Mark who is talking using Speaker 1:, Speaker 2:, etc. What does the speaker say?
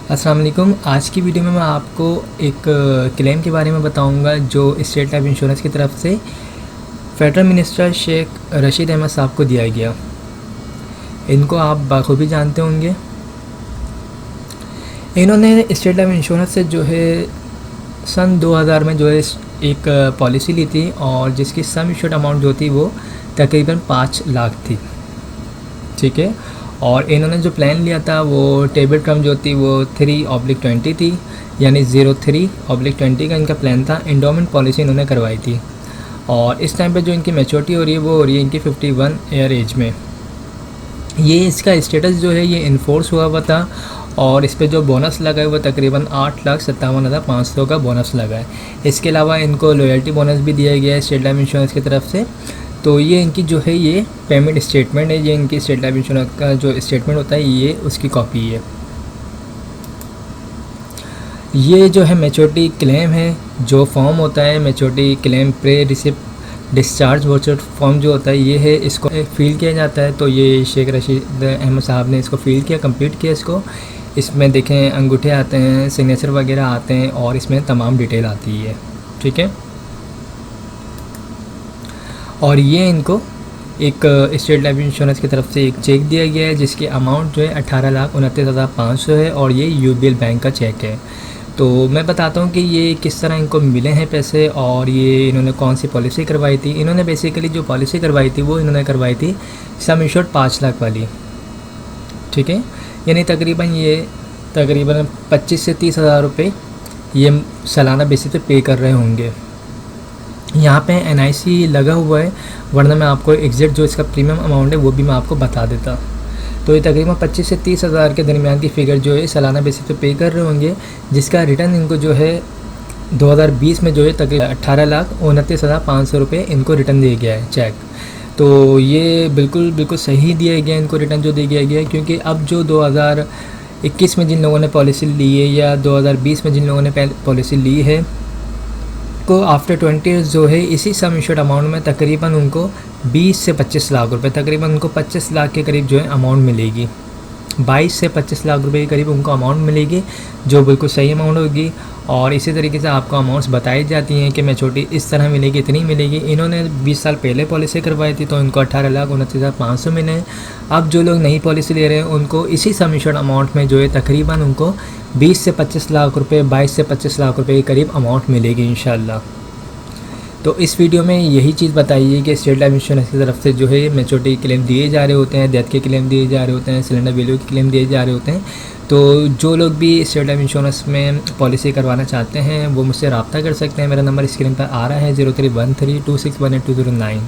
Speaker 1: अस्सलाम वालेकुम। आज की वीडियो में मैं आपको एक क्लेम के बारे में बताऊंगा जो स्टेट लाइफ इंश्योरेंस की तरफ से फेडरल मिनिस्टर शेख रशीद अहमद साहब को दिया गया। इनको आप बखूबी जानते होंगे। इन्होंने स्टेट लाइफ इंश्योरेंस से जो है सन 2000 में जो है एक पॉलिसी ली थी और जिसकी सम इश्यूड अमाउंट जो थी वो तकरीबन 5 लाख थी। ठीक है। और इन्होंने जो प्लान लिया था वो टेबल टर्म जो थी वो 3/20 थी, यानी 03/20 का इनका प्लान था। इंडोमेंट पॉलिसी इन्होंने करवाई थी और इस टाइम पे जो इनकी मैच्योरिटी हो रही है वो हो रही है इनकी 51 ईयर एज में। ये इसका स्टेटस जो है ये इन्फोर्स हुआ हुआ था और इस पर जो बोनस लगा है वो तकरीबन 8,57,500 का बोनस लगा है। इसके अलावा इनको लॉयल्टी बोनस भी दिया गया है स्टेट लाइफ इंश्योरेंस की तरफ से। तो ये इनकी जो है ये पेमेंट स्टेटमेंट है, ये इनकी स्टेट लाइफ इंश्योरेंस का जो स्टेटमेंट होता है ये उसकी कॉपी है। ये जो है मैच्योरिटी क्लेम है, जो फॉर्म होता है मैच्योरिटी क्लेम प्रे रिसिप्ट डिस्चार्ज वाउचर फॉर्म जो होता है ये है, इसको फिल किया जाता है। तो ये शेख रशीद अहमद साहब ने इसको फिल किया, कंप्लीट किया इसको। इसमें देखें अंगूठे आते हैं, सिग्नेचर वगैरह आते हैं और इसमें तमाम डिटेल आती है। ठीक है। और ये इनको एक स्टेट लाइफ इंश्योरेंस की तरफ से एक चेक दिया गया है जिसकी अमाउंट जो है 18,29,500 है और ये यूबीएल बैंक का चेक है। तो मैं बताता हूँ कि ये किस तरह इनको मिले हैं पैसे और ये इन्होंने कौन सी पॉलिसी करवाई थी। इन्होंने बेसिकली जो पॉलिसी करवाई थी वो इन्होंने करवाई थी सम इश्योर्ड 5 लाख वाली। ठीक है। यानी तकरीबन 25 से 30 हज़ार रुपये ये सालाना बेसिस पे पे कर रहे होंगे। यहाँ पे एनआईसी लगा हुआ है, वरना मैं आपको एग्जैक्ट जो इसका प्रीमियम अमाउंट है वो भी मैं आपको बता देता। तो ये तकरीबन 25 से 30 हज़ार के दरमियान की फ़िगर जो है सालाना बेसिस पे पे कर रहे होंगे, जिसका रिटर्न इनको जो है 2020 में जो है तकरीबन 18,29,500 रुपये इनको रिटर्न दिया गया है चेक। तो ये बिल्कुल सही दिया गया इनको रिटर्न जो दिया गया है, क्योंकि अब जो 2021 में जिन लोगों ने पॉलिसी ली है या 2020 में जिन लोगों ने पॉलिसी ली है को आफ्टर 20 ईयर्स जो है इसी सम इश्यूड अमाउंट में तकरीबन उनको 20 से 25 लाख रुपए, तकरीबन उनको 25 लाख के करीब जो है अमाउंट मिलेगी। 22 से 25 लाख रुपए के करीब उनको अमाउंट मिलेगी, जो बिल्कुल सही अमाउंट होगी। और इसी तरीके से आपको अमाउंट्स बताई जाती हैं कि मैच्योरिटी इस तरह मिलेगी, इतनी मिलेगी। इन्होंने 20 साल पहले पॉलिसी करवाई थी तो इनको 18,29,500 मिले हैं। अब जो लोग नई पॉलिसी ले रहे हैं उनको इसी सम इश्यूड अमाउंट में जो है तकरीबन उनको 20 से 25 लाख रुपए, 22 से 25 लाख रुपए के करीब अमाउंट मिलेगी इंशाल्लाह। तो इस वीडियो में यही चीज़ बताइए कि स्टेट लाइफ इंश्योरेंस की तरफ से जो है मैच्योरिटी क्लेम दिए जा रहे होते हैं, डेथ के क्लेम दिए जा रहे होते हैं, सिलेंडर वैल्यू के क्लेम दिए जा रहे होते हैं। तो जो लोग भी स्टेट लाइफ इंश्योरेंस में पॉलिसी करवाना चाहते हैं वो मुझसे रब्ता कर सकते हैं। मेरा नंबर स्क्रीन पर आ रहा है 031326182009।